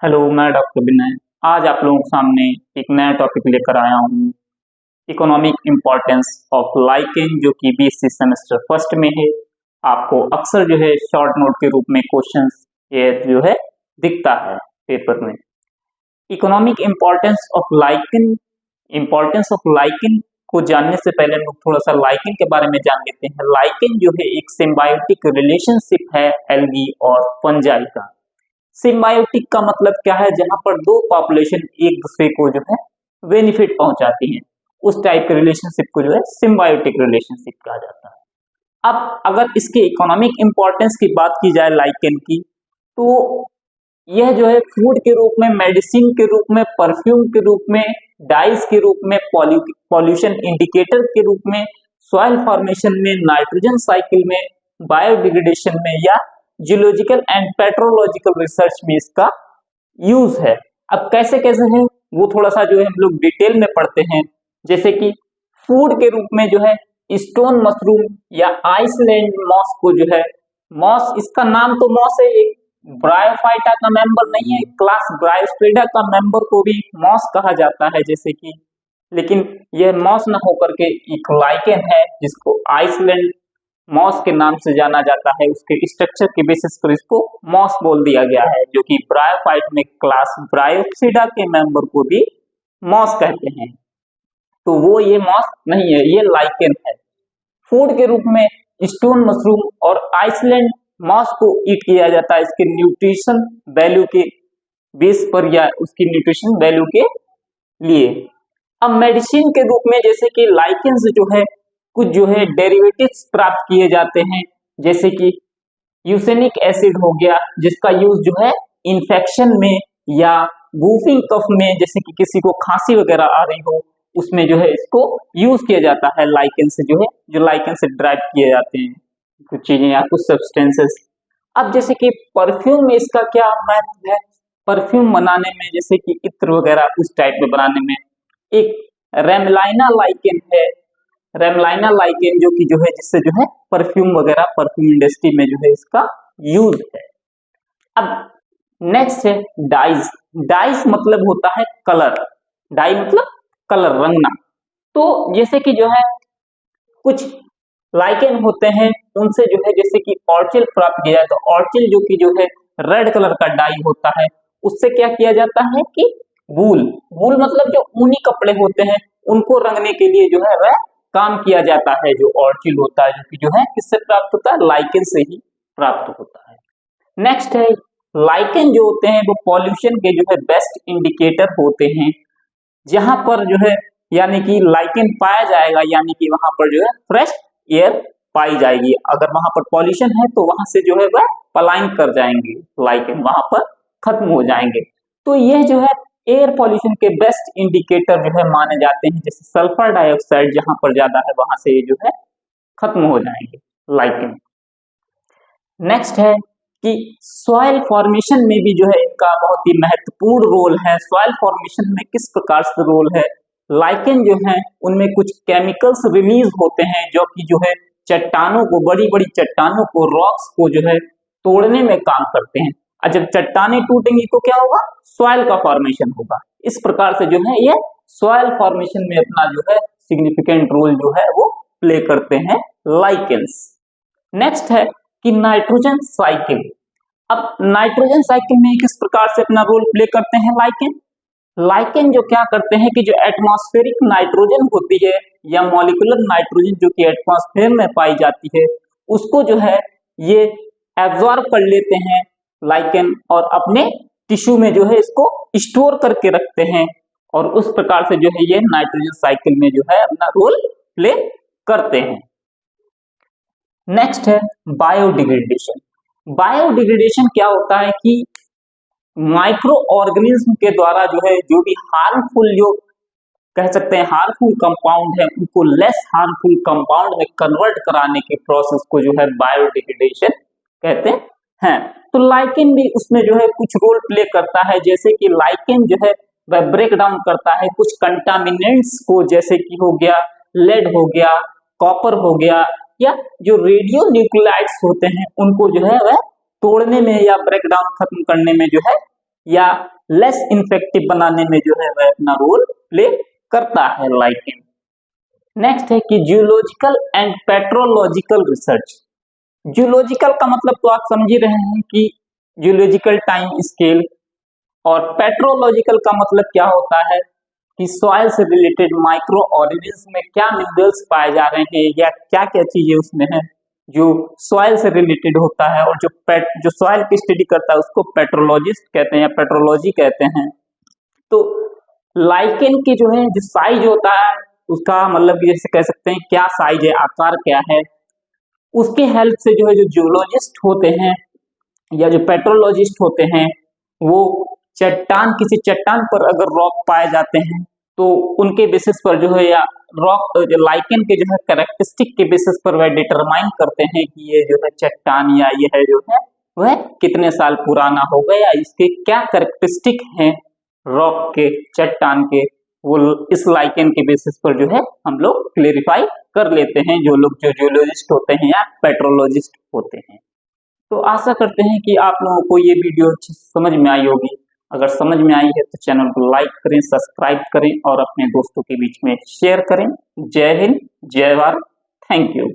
Hello, मैं doctor विनय। आज आप लोगों के सामने एक नया टॉपिक लेकर आया हूँ। इकोनॉमिक इम्पोर्टेंस ऑफ लाइकेन, जो कि बीएससी सेमेस्टर फर्स्ट में है। आपको अक्सर जो है शॉर्ट नोट के रूप में क्वेश्चंस ये जो है दिखता है पेपर में। इकोनॉमिक इम्पोर्टेंस ऑफ लाइकेन को जानने से पहले हम लोग थोड़ा सा लाइकेन के बारे में जान लेते हैं। लाइकेन जो है एक सिम्बायोटिक रिलेशनशिप है एल्गी और फंजाई का। सिम्बायोटिक का मतलब क्या है? जहां पर दो पॉपुलेशन एक दूसरे को जो है बेनिफिट पहुंचाती हैं, उस टाइप के रिलेशनशिप को जो है सिम्बायोटिक रिलेशनशिप कहा जाता है। अब अगर इसके इकोनॉमिक इंपॉर्टेंस की बात की जाए लाइकेन की, तो यह जो है फूड के रूप में, मेडिसिन के रूप में, परफ्यूम के रूप में, डाइज के रूप में, पॉल्यूशन इंडिकेटर के रूप में, सॉइल फॉर्मेशन में, नाइट्रोजन साइकिल में, बायोडिग्रेडेशन में या जियोलॉजिकल एंड पेट्रोलॉजिकल रिसर्च में इसका यूज है। अब कैसे कैसे है वो थोड़ा सा जो है हम लोग डिटेल में पढ़ते हैं। जैसे कि फूड के रूप में जो है स्टोन मशरूम या आइसलैंड मॉस को जो है, मॉस इसका नाम तो मॉस है, एक ब्रायोफाइटा का मेंबर नहीं है, क्लास ब्रायोस्फेरा का मेंबर को भी मॉस कहा जाता है जैसे कि, लेकिन यह मॉस न होकर के एक लाइकेन है जिसको आइसलैंड मॉस के नाम से जाना जाता है। उसके स्ट्रक्चर के बेसिस पर इसको मॉस बोल दिया गया है, जो कि ब्रायोफाइट में क्लास ब्रायोप्सिडा के मेंबर को भी मॉस कहते हैं। तो वो ये मॉस नहीं है, ये लाइकेन है। फूड के रूप में स्टोन मशरूम और आइसलैंड मॉस को ईट किया जाता है इसके न्यूट्रिशन वैल्यू के बेस पर या उसकी न्यूट्रिशन वैल्यू के लिए। अब मेडिसिन के रूप में जैसे कि लाइकेन से जो है कुछ जो है डेरिवेटिव्स प्राप्त किए जाते हैं, जैसे कि यूसेनिक एसिड हो गया, जिसका यूज जो है इन्फेक्शन में या वूफिंग कफ में, जैसे कि किसी को खांसी वगैरह आ रही हो उसमें जो है इसको यूज किया जाता है लाइकेन से, जो है जो लाइकेन से ड्राइव किए जाते हैं कुछ चीजें या कुछ सब्सटेंसेस। अब जैसे कि परफ्यूम में इसका क्या महत्व है? परफ्यूम बनाने में जैसे कि इत्र वगैरह उस टाइप में बनाने में एक रेमलाइना लाइकेन है, रेमलाइना लाइकेन जो कि जो है जिससे जो है परफ्यूम वगैरह, परफ्यूम इंडस्ट्री में जो है इसका यूज है। अब नेक्स्ट है डाइज। डाइज मतलब होता है कलर, डाई मतलब कलर, रंगना। तो जैसे कि जो है कुछ लाइकेन होते हैं उनसे जो है जैसे कि ऑर्चिल प्राप्त किया जाए, तो ऑर्चिल जो कि जो है रेड कलर का डाई होता है, उससे क्या किया जाता है कि वूल, वूल मतलब जो ऊनी कपड़े होते हैं उनको रंगने के लिए जो है वह काम किया जाता है। जो ऑर्चिल होता है जो कि जो है किससे प्राप्त होता है? लाइकेन से ही प्राप्त होता है। नेक्स्ट है लाइकेन जो होते हैं वो पॉल्यूशन के जो है बेस्ट इंडिकेटर होते हैं। जहां पर जो है यानी कि लाइकेन पाया जाएगा, यानी कि वहां पर जो है फ्रेश एयर पाई जाएगी। अगर वहां पर पॉल्यूशन है तो वहां से जो है वह पलायन कर जाएंगे, लाइकेन वहां पर खत्म हो जाएंगे। तो यह जो है एयर पॉल्यूशन के बेस्ट इंडिकेटर जो है माने जाते हैं। जैसे सल्फर डाइऑक्साइड जहां पर ज्यादा है वहां से जो है खत्म हो जाएंगे लाइकेन। नेक्स्ट है कि सॉइल फॉर्मेशन में भी जो है इनका बहुत ही महत्वपूर्ण रोल है। सॉइल फॉर्मेशन में किस प्रकार से रोल है? लाइकेन जो है उनमें कुछ केमिकल्स रिलीज होते हैं जो कि जो है चट्टानों को, बड़ी बड़ी चट्टानों को, रॉक्स को जो है तोड़ने में काम करते हैं। और जब चट्टानें टूटेंगी तो क्या होगा? सॉइल का फॉर्मेशन होगा। इस प्रकार से जो है ये सॉइल फॉर्मेशन में अपना जो है सिग्निफिकेंट रोल जो है वो प्ले करते हैं लाइकेन्स। नेक्स्ट है कि नाइट्रोजन साइकिल। अब नाइट्रोजन साइकिल में किस प्रकार से अपना रोल प्ले करते हैं लाइकेन? लाइकेन जो क्या करते हैं कि जो एटमॉस्फेरिक नाइट्रोजन होती है या मॉलिक्यूलर नाइट्रोजन जो कि एटमॉस्फेयर में पाई जाती है, उसको जो है ये एब्जॉर्ब कर लेते हैं लाइकेन, और अपने टिश्यू में जो है इसको स्टोर करके रखते हैं, और उस प्रकार से जो है ये नाइट्रोजन साइकिल में जो है अपना रोल प्ले करते हैं। नेक्स्ट है बायोडिग्रेडेशन। बायोडिग्रेडेशन क्या होता है कि माइक्रो ऑर्गेनिज्म के द्वारा जो है जो भी हार्मफुल, जो कह सकते हैं हार्मफुल कंपाउंड है, उनको लेस हार्मफुल कंपाउंड में कन्वर्ट कराने के प्रोसेस को जो है बायोडिग्रेडेशन कहते हैं। तो लाइकेन भी उसमें जो है कुछ रोल प्ले करता है। जैसे कि लाइकेन जो है वह ब्रेक डाउन करता है कुछ कंटामिनेंट्स को, जैसे कि हो गया लेड हो गया, कॉपर हो गया, या जो रेडियो न्यूक्लियाइड्स होते हैं उनको जो है वह तोड़ने में या ब्रेक डाउन खत्म करने में जो है या लेस इन्फेक्टिव बनाने में जो है वह अपना रोल प्ले करता है लाइकेन। नेक्स्ट है कि geological and petrological research. Geological का मतलब तो आप समझ ही रहे हैं कि जियोलॉजिकल टाइम स्केल, और पेट्रोलॉजिकल का मतलब क्या होता है कि सॉइल से रिलेटेड माइक्रो ऑर्गेनिज्म में क्या मिनरल्स पाए जा रहे हैं या क्या क्या चीजें उसमें है जो सॉइल से रिलेटेड होता है, और जो सॉइल की स्टडी करता है उसको पेट्रोलॉजिस्ट कहते हैं या पेट्रोलॉजी कहते हैं। तो लाइकेन की जो है जो साइज होता है उसका मतलब जैसे कह सकते हैं क्या साइज है, आकार क्या है, उसके हेल्प से जो है जो जियोलॉजिस्ट होते हैं या जो पेट्रोलॉजिस्ट होते हैं वो किसी चट्टान पर अगर रॉक पाए जाते हैं तो उनके बेसिस पर जो है या रॉक लाइकेन के जो है कैरेक्टरिस्टिक के बेसिस पर वह डिटरमाइन करते हैं कि ये जो है चट्टान या ये है जो है वह कितने साल पुराना हो गया, इसके क्या कैरेक्टरिस्टिक हैं रॉक के, चट्टान के, वो इस लाइकेन के बेसिस पर जो है हम लोग क्लेरिफाई कर लेते हैं जो लोग जो जियोलॉजिस्ट होते हैं या पेट्रोलॉजिस्ट होते हैं। तो आशा करते हैं कि आप लोगों को ये वीडियो अच्छी समझ में आई होगी। अगर समझ में आई है तो चैनल को लाइक करें, सब्सक्राइब करें और अपने दोस्तों के बीच में शेयर करें। जय हिंद, जय भारत, थैंक यू।